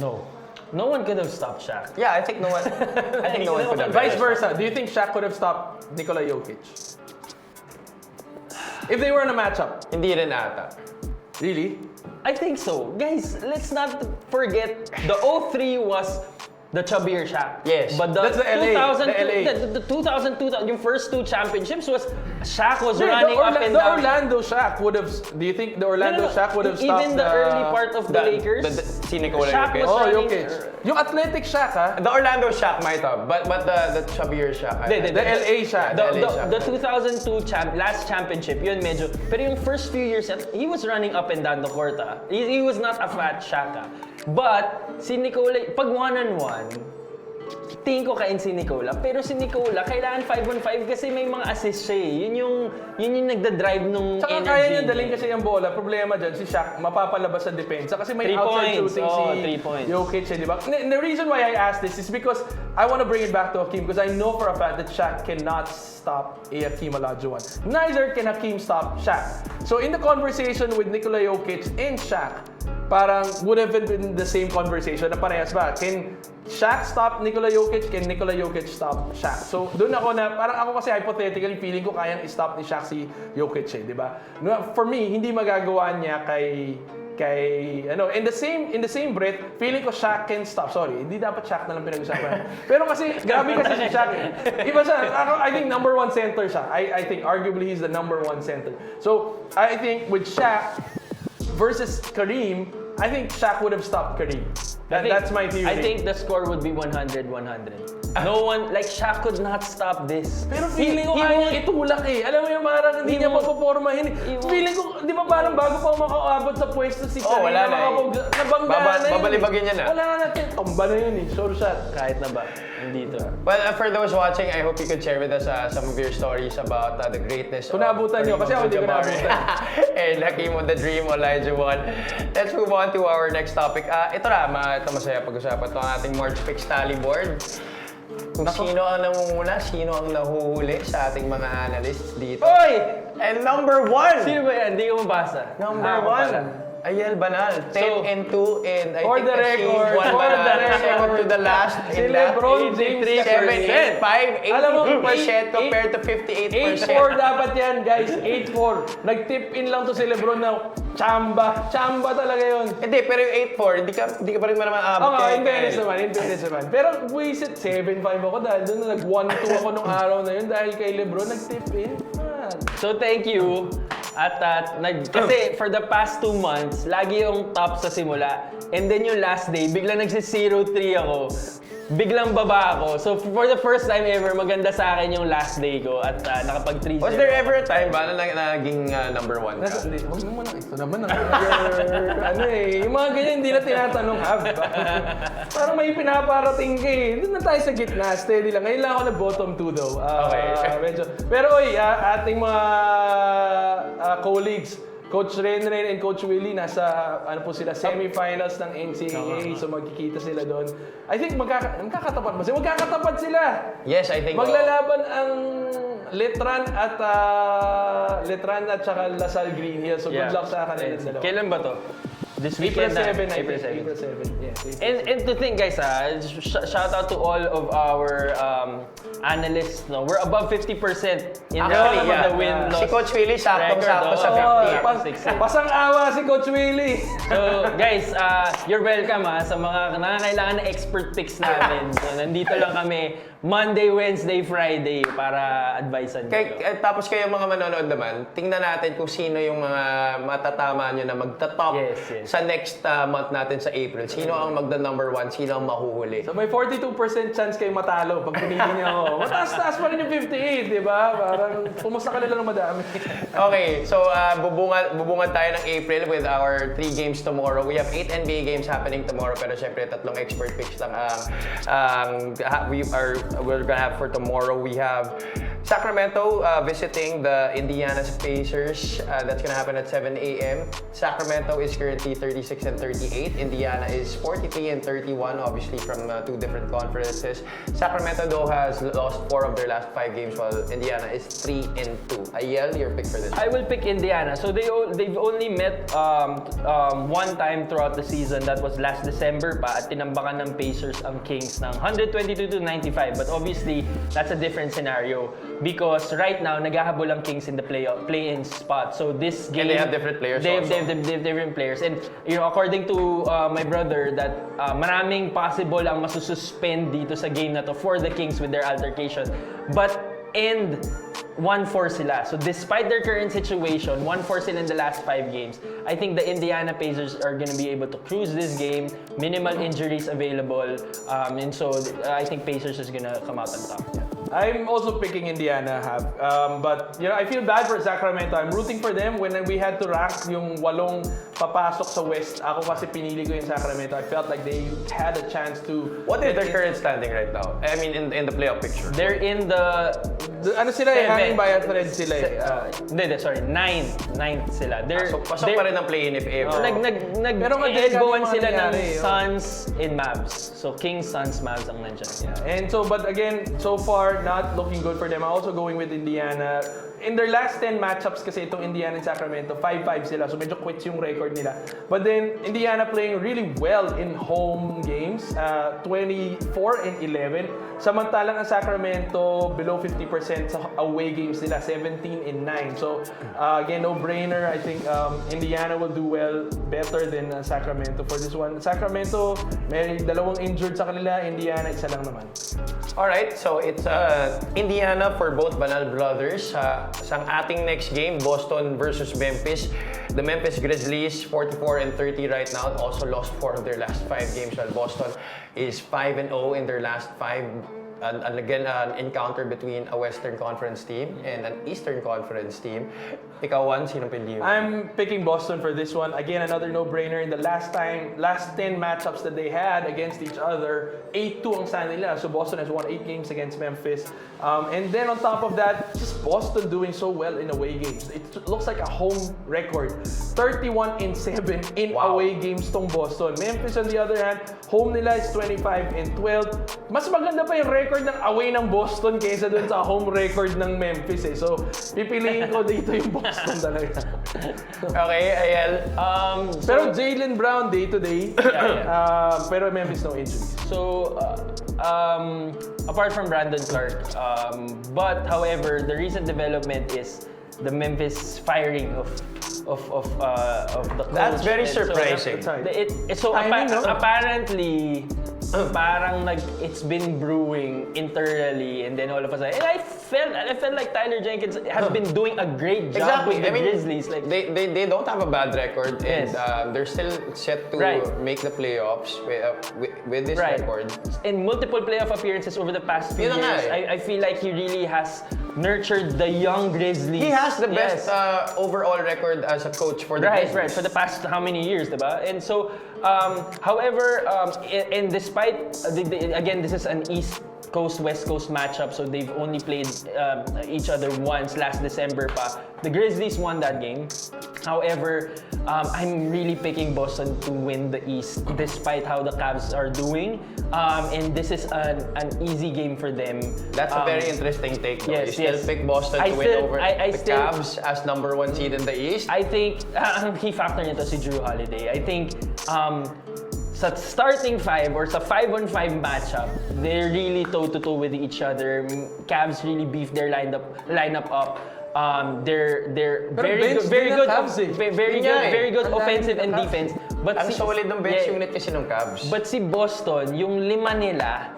No. No one could have stopped Shaq. Yeah, I think no one could have. Vice versa, do you think Shaq could have stopped Nikola Jokic? If they were in a matchup. Hindi rin ata. Really? I think so. Guys, let's not forget the 03 was the chubbier Shaq. Yes. But the That's the LA. the 2000, yung first 2 championships was Shaq was Yeah, running up and the down. Orlando Shaq would have. Do you think the Orlando Shaq would have stopped even the early part of the Lakers? Si Nikola Shaq Jokic. was running- Jokic. Yung athletic Shaq, ha? The Orlando Shaq might have, but the chubbier Shaq. The LA Shaq. The 2002 last championship, yun medyo. Pero yung first few years, he was running up and down the court. He was not a fat Shaq. But si Nikola, pag 1-on-1, tingin ko kain si Nikola. Pero si Nikola, kailangan 5-on-5 kasi may mga assist siya eh. Yun yung nagda-drive nung Saka energy. kaya niya daling kasi yung bola. Problema dyan, si Shaq, mapapalabas sa depensa. Kasi may 3 outside points. shooting si 3 points. Jokic, di ba? And the reason why I asked this is because I want to bring it back to Hakeem because I know for a fact that Shaq cannot stop a Hakeem Olajuwon. Neither can Hakeem stop Shaq. So in the conversation with Nikola Jokic and Shaq, parang would have been the same conversation na parehas ba? Can Shaq stop Nikola Jokic? Can Nikola Jokic stop Shaq? So doon ako na, parang ako kasi hypothetically feeling ko kayang i-stop ni Shaq si Jokic eh, di ba? For me, hindi magagawa niya kay in the same breath, feeling ko Shaq can stop. Sorry, hindi dapat Shaq na lang pinag-usapan. Pero kasi, grabe kasi si Shaq. Iba siya. I think number 1 center siya. I think arguably he's the number 1 center. So, I think with Shaq versus Kareem, I think Shaq would have stopped Kareem. That's my theory. I think the score would be 100-100. No one, like Shaq could not stop this. Pero feeling ko kaya niyang itulak eh. Alam mo yung parang hindi niya mapopormahin eh. Feeling ko, di ba parang bago pa makaabot sa pwesto si Kareem wala na eh. nabangga na yun. Babalibagin niya na. Wala na, tumba na yun eh. Sure shot. Kahit na ba? Nandito. Well, for those watching, I hope you could share with us some of your stories about the greatness Kung naabutan niyo, kasi ako hindi ko naabutan. And Hakeem on the Dream, Elijah One. Let's move on to our next topic. Ito na, ito masaya pag-usapan ito ang ating March Picks Tally Board. Kung sino ang namumula, sino ang nahuhuli sa ating mga analysts dito. Oy! And number 1! Sino ba yan? Hindi ko mabasa. Number Ako pala. 1, Ayel Banal. 10 and 2, and I for think the that she's record, one for Banal. the record, Second to the last. Si LeBron James 7, 8, 5, Alam mo, 80% compared to 58%. 8-4 dapat yan, guys. 8-4. Nag-tip in lang to si LeBron na chamba. Chamba talaga yun. Hindi, pero yung 8-4, hindi ka pa rin naman aabot. Oo, in fairness naman. Pero buwisit, 7-5 ako dahil doon na nag-1-2 ako nung araw na yun dahil kay LeBron nag-tip in. So thank you. At kasi for the past 2 months, lagi yung top sa simula. And then yung last day, biglang nagsi-0-3 ako. Biglang baba ako. So for the first time ever, maganda sa akin yung last day ko at nakapag 3-0. Was there ever a time ba na naging number 1 ka? Huwag naman, ito naman ang ano eh. Yung mga ganyan hindi na tinatanong, parang may pinaparating ka eh. Doon na tayo sa gitna, steady lang. Ngayon lang ako na bottom 2 though. Okay. Pero oy, ating mga colleagues, Coach Renren and Coach Willie, nasa semifinals ng NCAA, so magkikita sila doon. I think magkakatapat ba sila? Magkakatapat sila! Yes, I think. Maglalaban ang Letran at saka Lasal Green Hills. So good luck sa kanilang dalawa. Kailan ba to? This April weekend 7, na. April 7. April 7, yes. And to think guys, shout out to all of our analysts. No, we're above 50% in the win-loss. Si Coach Willie saktong-sakto sa 50. Pasang-awa si Coach Willie. So guys, you're welcome sa mga nangangailangan na expert picks namin. So, nandito lang kami Monday, Wednesday, Friday para advisean kayo. Tapos kayo mga manonood naman, tingnan natin kung sino yung mga matatama nyo na magta-top sa next month natin sa April. Sino ang magda-number 1, sino ang mahuhuli. So may 42% chance kayo matalo pag pinili niyo ako. Mataas-taas pa rin yung 58, di ba? Parang pumusta ka nila ng madami. Okay, so bubungad tayo ng April with our 3 games tomorrow. We have 8 NBA games happening tomorrow, pero syempre 3 expert picks lang we're gonna have for tomorrow. We have Sacramento visiting the Indiana Pacers. That's gonna happen at 7 a.m. Sacramento is currently 36 and 38. Indiana is 43 and 31, obviously from 2 different conferences. Sacramento though has lost 4 of their last 5 games, while Indiana is 3 and 2. Ayel, your pick for this? I will pick Indiana. So they've only met one time throughout the season. That was last December pa at tinambakan ng Pacers ang Kings ng 122-95. But obviously, that's a different scenario because right now naghahabol ang Kings in the play-in spot. So this game, and they have different players. They have different players, and according to my brother, that maraming possible ang masususpend dito sa game na to for the Kings with their altercation. But end 1-4 sila. So despite their current situation, 1-4 sila in the last 5 games. I think the Indiana Pacers are going to be able to cruise this game. Minimal injuries available, and so I think Pacers is going to come out on top. I'm also picking Indiana, but I feel bad for Sacramento. I'm rooting for them when we had to rank yung 8 papasok sa West. Ako kasi pinili ko yung Sacramento. I felt like they had a chance to. What is their current standing right now? I mean, in the playoff picture. They're in the ano sila hanging by a thread sila sorry, 9th sila. Pasok pa rin ang play-in if ever. Nag-edgoan sila ng Suns in Mavs. So Kings, Suns, Mavs ang nandyan. And so, but again, so far, not looking good for them. I'm also going with Indiana. In their last 10 matchups kasi itong Indiana and Sacramento, 5-5 sila. So medyo quits yung record nila. But then, Indiana playing really well in home games. 24 and 11. Samantalang ang Sacramento, below 50% sa away games nila. 17 and 9. So, again, no-brainer. I think Indiana will do well, better than Sacramento for this one. Sacramento, may 2 injured sa kanila. Indiana, 1 lang naman. Alright, so it's Indiana for both Banal brothers. Sa ating next game, Boston versus Memphis. The Memphis Grizzlies, 44 and 30 right now, also lost 4 of their last 5 games, while Boston is 5 and 0 in their last 5 again, an encounter between a Western Conference team and an Eastern Conference team. Ikaw, Juan, sinong pili mo? I'm picking Boston for this one. Again, another no-brainer. In the last 10 matchups that they had against each other, 8-2 ang stand nila. So Boston has won 8 games against Memphis. And then on top of that, just Boston doing so well in away games. It looks like a home record. 31-7 in Wow. away games tong Boston. Memphis, on the other hand, home nila is 25-12. Mas maganda pa yung record ng away ng Boston kaysa dun sa home record ng Memphis eh. So, pipiliin ko dito yung Boston talaga. Okay, Ayel. Pero Jaylen Brown day-to-day. Pero Memphis no injuries. So, apart from Brandon Clark, but however, the recent development is the Memphis firing of the coach. That's very And so, surprising. Timing, no? Apparently, parang it's been brewing internally, and then all of a sudden, and I felt like Tyler Jenkins has been doing a great job Exactly. with the Grizzlies. Like, they don't have a bad record, and Yes. they're still set to Right. make the playoffs with this right. record. In multiple playoff appearances over the past few Yun na nga years, I feel like he really has nurtured the young Grizzlies. He has the best Yes. overall record as a coach for the Right, Grizzlies. right. For the past how many years, diba? And so, however, and despite, again, this is an East Coast, West Coast matchup, so they've only played each other once last December pa. The Grizzlies won that game. However, I'm really picking Boston to win the East despite how the Cavs are doing. And this is an easy game for them. That's a very interesting take, though. yes, You still yes. pick Boston I to win still- over I the still- Cavs as number 1 seed in the East. I think, ang key factor nito si Drew Holiday. I think, sa starting 5 or sa 5-on-5 matchup, they're really toe-to-toe with each other. Cavs really beef their lineup up. They're very bench good, very din ng good, Cavs eh. very Yun nga good, eh. very good Ang offensive dami and ng defense. But Ang solid ng bench yeah, unit kasi ng Cavs. But si Boston, yung 5 nila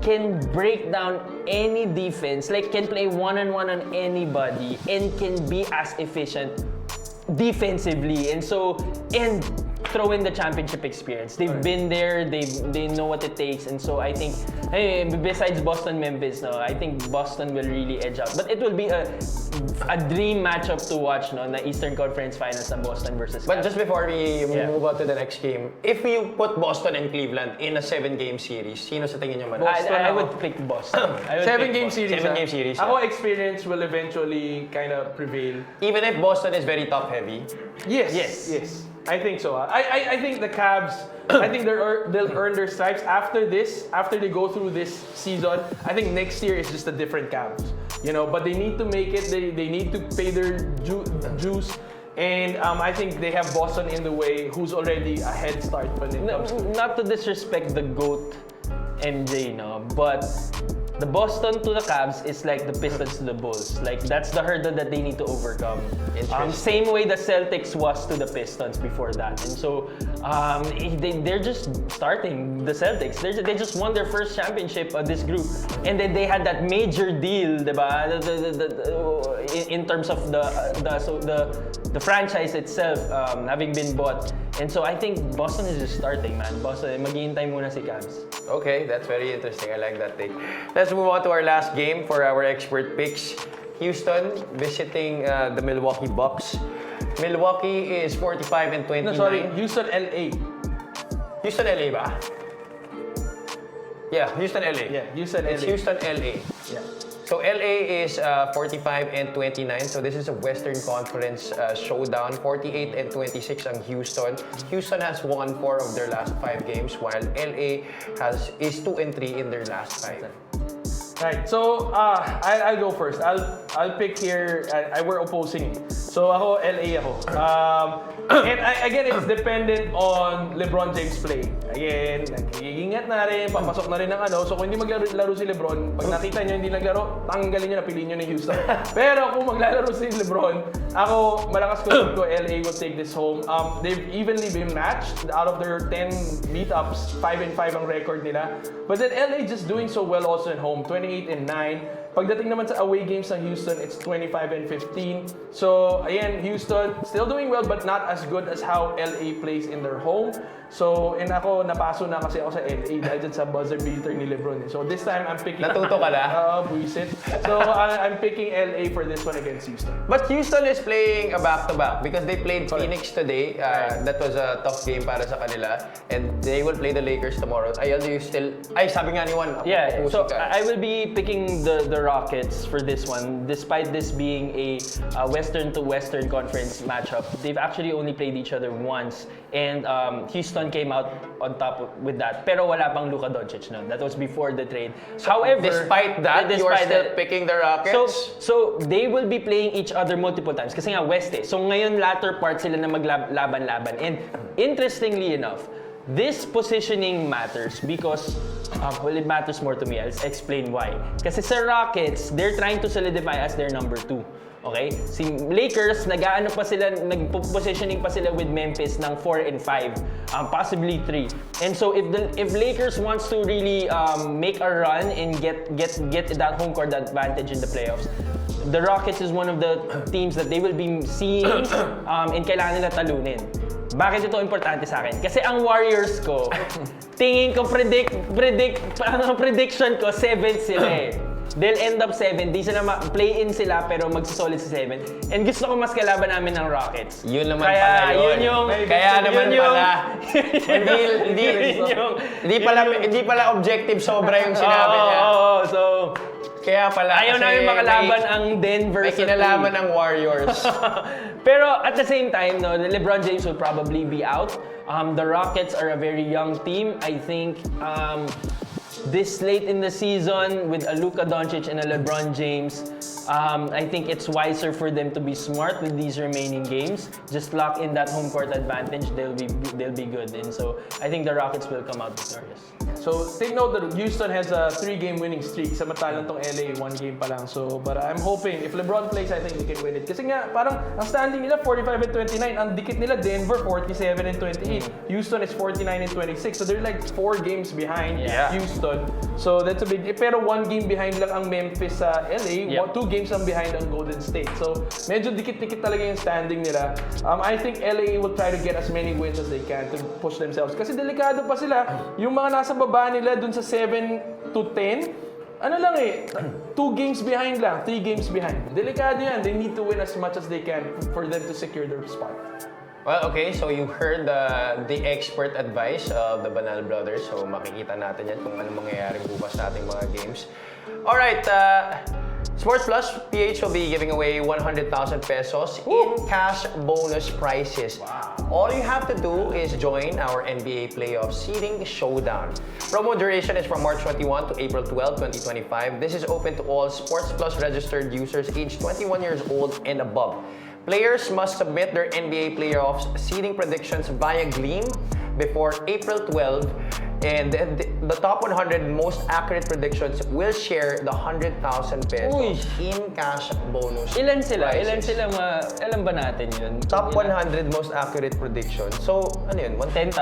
can break down any defense, like can play one-on-one on anybody and can be as efficient defensively. And throw in the championship experience. They've been there, they know what it takes. And so I think, hey, besides Boston, Memphis, no, I think Boston will really edge out. But it will be a dream matchup to watch, no, na Eastern Conference Finals na Boston versus But Cavs. just before we Yeah. move on to the next game, if you put Boston and Cleveland in a 7-game series, sino sa tingin nyo man? I would pick Boston. I would pick 7-game Boston. series. 7-game series, Ako, experience will eventually kind of prevail. Even if Boston is very top-heavy. Yes. Yes. I think so. I think the Cavs, I think they'll earn their stripes after this, after they go through this season. I think next year is just a different Cavs. But they need to make it. They need to pay their dues. And I think they have Boston in the way, who's already a head start when it comes to Not to disrespect the GOAT MJ, no, but the Boston to the Cavs is like the Pistons to the Bulls. Like, that's the hurdle that they need to overcome. Same way the Celtics was to the Pistons before that. And so, they're just starting, the Celtics. They just won their first championship this group. And then they had that major deal, diba? In terms of the franchise itself having been bought. And so I think Boston is just starting, man. Boston, maghihintay muna si Cavs. Okay, that's very interesting. I like that take. Let's move on to our last game for our expert picks. Houston visiting the Milwaukee Bucks. Milwaukee is 45-29. No, sorry, Houston, LA. Houston, LA ba? Yeah, Houston, LA. Yeah, Houston, It's LA. Houston, LA. Yeah. So LA is 45-29. So this is a Western Conference showdown. 48-26 ang Houston. Houston has won 4 of their last 5 games, while LA is 2-3 in their last 5. Right. So, I'll go first. I'll pick here. We're opposing. So ako, LA ako. And again, it's dependent on LeBron James play. Again, nag-iingat na rin, papasok na rin ng ano. So kung hindi maglaro si LeBron, pag nakita nyo hindi naglaro, tanggalin nyo, napiliin nyo ng Houston. Pero kung maglalaro si LeBron, ako, malakas ko LA will take this home. They've evenly been matched. Out of their 10 meetups, 5-5 ang record nila. But then LA just doing so well also at home. 28-9. Pagdating naman sa away games ng Houston, it's 25 and 15. So, again, Houston still doing well but not as good as how LA plays in their home. So, ako, napaso na kasi ako sa LA dahil dyan sa buzzer beater ni LeBron. So, this time, I'm picking... Natuto ka na? Buisit. So, I'm picking LA for this one against Houston. But Houston is playing a back-to-back because they played Phoenix today. That was a tough game para sa kanila. And they will play the Lakers tomorrow. Ayun, do you still... Ay, sabi nga ni Juan. Yeah, upusin so ka. I will be picking the Rockets for this one. Despite this being a Western to Western Conference matchup, they've actually only played each other once. And Houston came out on top with that. Pero wala pang Luka Doncic noon. That was before the trade. However, Despite that, you are still picking the Rockets? So they will be playing each other multiple times. Kasi nga West eh. So ngayon latter part sila na maglaban-laban. And interestingly enough, this positioning matters because, well, it matters more to me. I'll explain why. Kasi sa Rockets, they're trying to solidify as their number 2. Okay? Si Lakers, nag-positioning pa sila with Memphis ng 4 and 5, possibly 3. And so if Lakers wants to really make a run and get that home court advantage in the playoffs, the Rockets is one of the teams that they will be seeing and kailangan nila talunin. Bakit ito importante sa akin? Kasi ang Warriors ko, tingin ko prediction ko 7 sila eh. They'll end up 7. Di sila play-in sila pero magsusolid sa 7. And gusto ko mas kalaban namin ng Rockets. Yun naman Kaya, pala yun. Kaya naman pala. Hindi pala objective sobra yung sinabi niya. So, Kaya pala. ayaw namin makalaban ang Denver May sa kinalaman ng Warriors. Pero at the same time, no, LeBron James will probably be out. The Rockets are a very young team. I think this late in the season with a Luka Doncic and a LeBron James, I think it's wiser for them to be smart with these remaining games. Just lock in that home court advantage. They'll be good. And so I think the Rockets will come out victorious. So, take note that Houston has a 3-game winning streak. Samantalang tong LA, 1 game pa lang. So, but I'm hoping, if LeBron plays, I think they can win it. Kasi nga, parang ang standing nila, 45 and 29. Ang dikit nila, Denver, 47 and 28. Houston is 49 and 26. So, they're like 4 games behind Houston. So, that's a big... Pero 1 game behind lang ang Memphis sa LA. 2 games ang behind ang Golden State. So, medyo dikit-dikit talaga yung standing nila. I think LA will try to get as many wins as they can to push themselves. Kasi delikado pa sila. Yung mga nasa baba nila dun sa 7 to 10, ano lang eh, 2 games behind lang, 3 games behind. Delikado yan. They need to win as much as they can for them to secure their spot. Well, okay, so you heard the expert advice of the Banal Brothers. So makikita natin yan kung ano mangyayari bukas sa ating mga games. Alright, Sports Plus PH will be giving away 100,000 pesos in cash bonus prizes. Wow. All you have to do is join our NBA Playoff Seeding Showdown. Promo duration is from March 21 to April 12, 2025. This is open to all Sports Plus registered users aged 21 years old and above. Players must submit their NBA Playoffs seeding predictions via Gleam before April 12. And the top 100 most accurate predictions will share the 100,000 pesos in cash bonus. Ilan sila? prizes. Alam ba natin yun? Top 100 most accurate predictions. So, ano yun? 1,000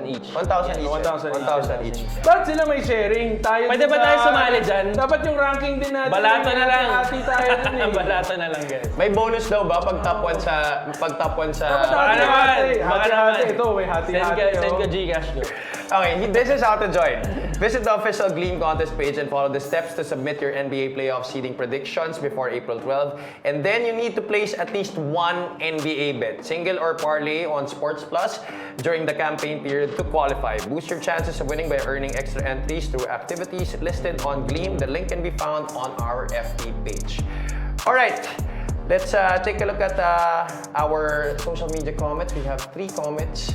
each. 1,000 each. 1,000 each. Bakit sila may sharing? Pwede ba tayo sumali dyan? Dapat yung ranking din natin. Balato na lang. Hati tayo dun eh. Balato na lang, guys. May bonus daw ba pag top 1 sa... Dapat Baka naman. hati-hati. Ito, may hati-hati. Send ka Gcash ko. Okay, this is how to join. Visit the official Gleam contest page and follow the steps to submit your NBA playoff seeding predictions before April 12. And then you need to place at least 1 NBA bet, single or parlay, on Sports Plus during the campaign period to qualify. Boost your chances of winning by earning extra entries through activities listed on Gleam. The link can be found on our FB page. All right. Let's take a look at our social media comments. We have 3 comments.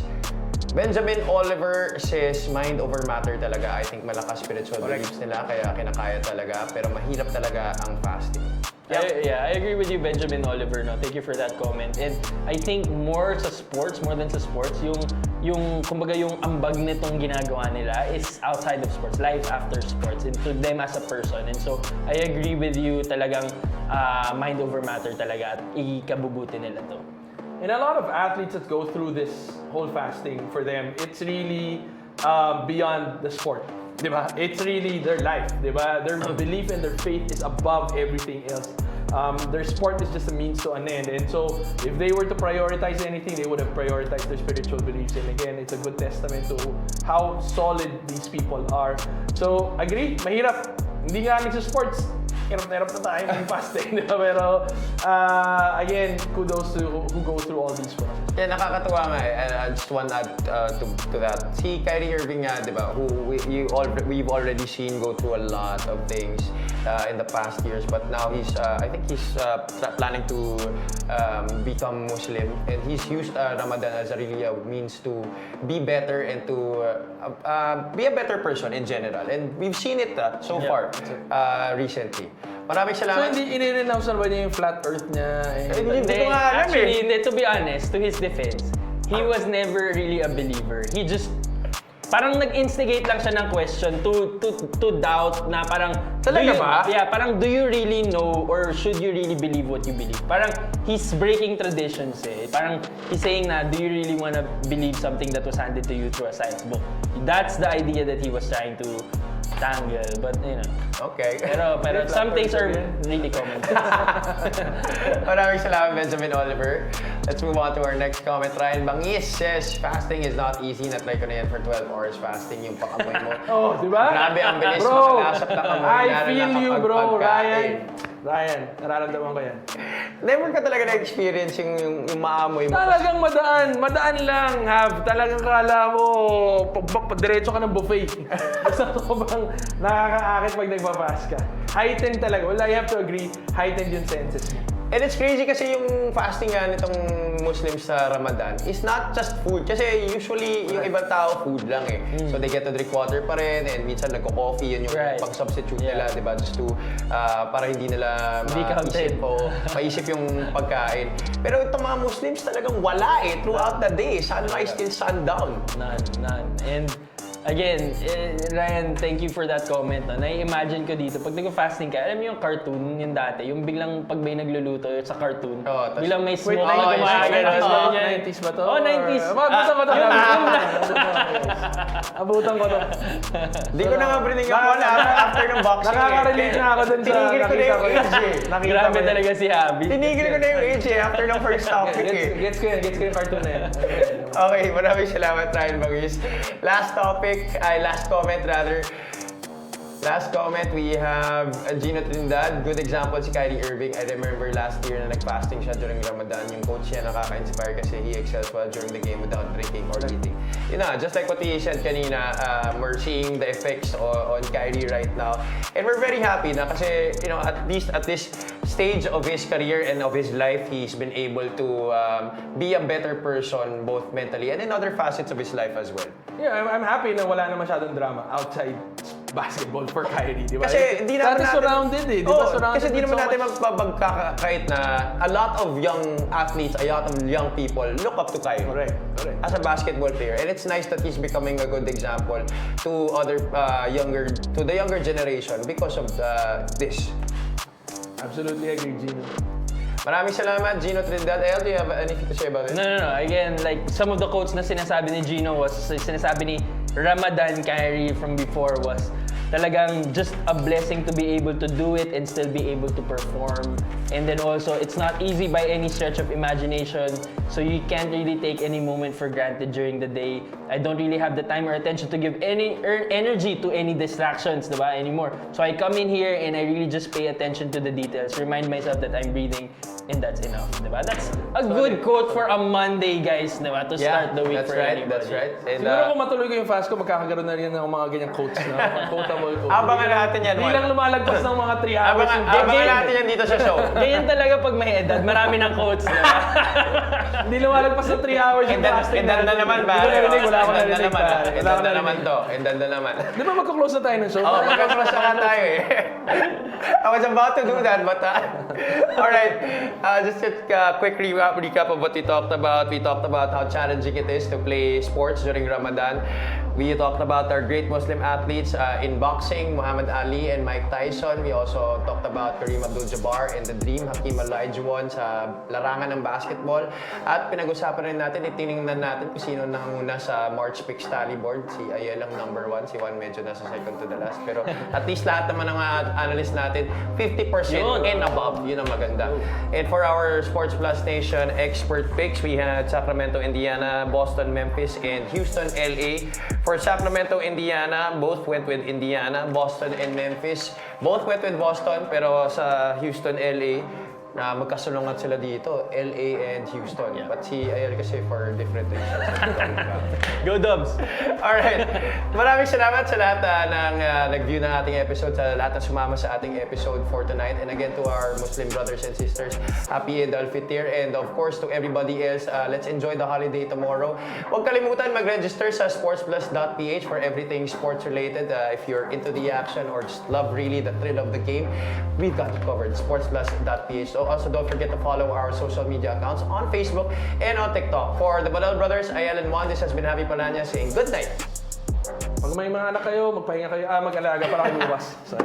Benjamin Oliver says, mind over matter talaga. I think malakas spiritual beliefs nila, kaya kinakaya talaga. Pero mahirap talaga ang fasting. I agree with you, Benjamin Oliver. No? Thank you for that comment. And I think more than sa sports, yung kumbaga yung ambag nitong ginagawa nila is outside of sports, life after sports, and to them as a person. And so, I agree with you, talagang mind over matter talaga at ikabubuti nila to. And a lot of athletes that go through this whole fasting, for them, it's really beyond the sport. di ba? It's really their life, di ba? Their belief and their faith is above everything else. Their sport is just a means to an end. And so, if they were to prioritize anything, they would have prioritized their spiritual beliefs. And again, it's a good testament to how solid these people are. So, agree, mahirap. Hindi nga sa sports. Hirap na tayo ng fasting, di ba? Pero, again, kudos to who go through all these processes. Yeah, nakakatuwa nga eh. And I just want to add to that. Si Kyrie Irving nga, di ba, who we've already seen go through a lot of things in the past years. But now I think he's planning to become Muslim. And he's used Ramadan as a really a means to be better and to be a better person in general. And we've seen it so far recently. Maraming So, salamat. hindi in-announce ba niya yung flat earth niya? Hindi ko nga alam Actually, to be honest, to his defense, he was never really a believer. He just parang nag-instigate lang siya ng question to doubt na parang Talaga ba? Yeah, parang do you really know or should you really believe what you believe? Parang he's breaking traditions eh. Parang he's saying na do you really want to believe something that was handed to you through a science book? That's the idea that he was trying to tangle, but you know. Okay. Pero some things are really common. Maraming salamat, Benjamin Oliver. Let's move on to our next comment. Ryan Bangis says, fasting is not easy. Na-try ko na yan for 12 hours fasting yung pakamoy mo. Oh, di ba? Grabe ang bilis Bro, makalasap na kamoy. I lalo feel na you, kapag bro. pagkain. Ryan, nararamdaman ko yan. Never ka talaga na-experience yung maamoy mo. Talagang madaan lang, Have. Talagang kala mo, diretso ka ng buffet. Basta sobrang nakakaakit pag nagpa-fast ka. Heightened talaga. Well, I have to agree, heightened yung senses mo. And it's crazy kasi yung fasting nga nitong Muslims sa Ramadan is not just food. Kasi usually yung ibang tao food lang eh. So they get to drink water pa rin and minsan nagko-coffee. Yun yung pang-substitute nila, di ba? Just to, para hindi nila maisip yung pagkain. Pero itong mga Muslims talagang wala eh. Throughout the day, sunrise till sundown. None. And again, Ryan, thank you for that comment. No? Nai-imagine ko dito, pag nag-fasting ka, alam mo yung cartoon yung dati, yung biglang pag may nagluluto sa cartoon, biglang may smoke na kumain. 90s ba to? Oh, 90s. Abutan ko to. Abutan ko to. Hindi ko na nga brinigyan mo after ng boxing. Nakaka-relate na ako dun sa Tinigil ko na yung age eh. Grabe talaga si Abby. Tinigil ko na yung age eh after ng first topic eh. Gets ko yung cartoon na yan. Okay, maraming salamat Ryan Bangis. Last comment rather. Last comment, we have Gino Trindad. Good example si Kyrie Irving. I remember last year na nag-fasting siya during Ramadan. Yung coach niya nakaka-inspire kasi he excels well during the game without drinking or eating. Yun na, just like what he said kanina, we're seeing the effects on Kyrie right now. And we're very happy na kasi, you know, at least at this stage of his career and of his life, he's been able to be a better person both mentally and in other facets of his life as well. Yeah, I'm happy na wala na masyadong drama outside basketball for Kyrie, di ba? Kasi di naman natin surrounded eh, di ba? Surrounded kasi di with naman so natin much- magpapagkakait na a lot of young athletes, a lot of young people look up to Kyrie. Correct. As a basketball player, and it's nice that he's becoming a good example to other the younger generation because of this. Absolutely agree, Gino. Maraming salamat, Gino Trindad. El, do you have anything to say about it? No. Again, like some of the quotes na sinasabi ni Gino was, sinasabi ni Ramadan Kyrie from before was talagang just a blessing to be able to do it and still be able to perform. And then also, it's not easy by any stretch of imagination, so you can't really take any moment for granted during the day. I don't really have the time or attention to give any energy to any distractions, diba, anymore. So I come in here and I really just pay attention to the details, remind myself that I'm breathing, and that's enough, diba? That's a good quote for a Monday, guys, diba, to start the week that's for right, anybody. that's right. And, Siguro kung matuloy ko yung fast ko, magkakaroon na rin ng mga ganyang quotes na quotable quotes. abangan natin yan. Hindi lang lumalagpas ng mga 3 hours. Abangan natin yan dito sa show. Ganyan talaga pag may edad, marami ng quotes, diba? Hindi lumalagpas ng 3 hours yung fasting And na naman ba? Hindi ko narinig, wala akong narinig. And na naman to. And na naman. Di ba magka-close na tayo ng show? Oh, magkakross na nga tayo eh. I was about to do that, but alright. Just a quick recap of what we talked about. We talked about how challenging it is to play sports during Ramadan. We talked about our great Muslim athletes in boxing, Muhammad Ali and Mike Tyson. We also talked about Kareem Abdul-Jabbar and the Dream, Hakeem Olajuwon sa larangan ng basketball. At pinag-usapan rin natin, itiningnan natin kung sino nanguna sa March Picks Tally Board. Si Ayel ang number 1, si Juan medyo nasa second to the last. Pero at least lahat naman ng mga analysts natin, 50% and above. Yun ang maganda. And for our Sports Plus Nation expert picks, we had Sacramento, Indiana, Boston, Memphis, and Houston, LA. For Sacramento, Indiana, both went with Indiana. Boston and Memphis, both went with Boston. Pero sa Houston, LA, na magkasulungan sila dito, LA and Houston. Yeah. But si Ayel kasi for different reasons. Go Dubs! Alright. Maraming salamat sa lahat ng nag-view ng ating episode, sa lahat na sumama sa ating episode for tonight. And again, to our Muslim brothers and sisters, Happy Eid al-Fitr. And of course, to everybody else, let's enjoy the holiday tomorrow. Huwag kalimutan mag-register sa sportsplus.ph for everything sports related. If you're into the action or just love really the thrill of the game, we've got you covered. Sportsplus.ph. So also don't forget to follow our social media accounts on Facebook and on TikTok. For the Badal Brothers, Ayel and Juan, this has been Javi Palanya saying good night. Pag may mga anak kayo, magpahinga kayo. Mag-alaga para kayo bukas. Sorry.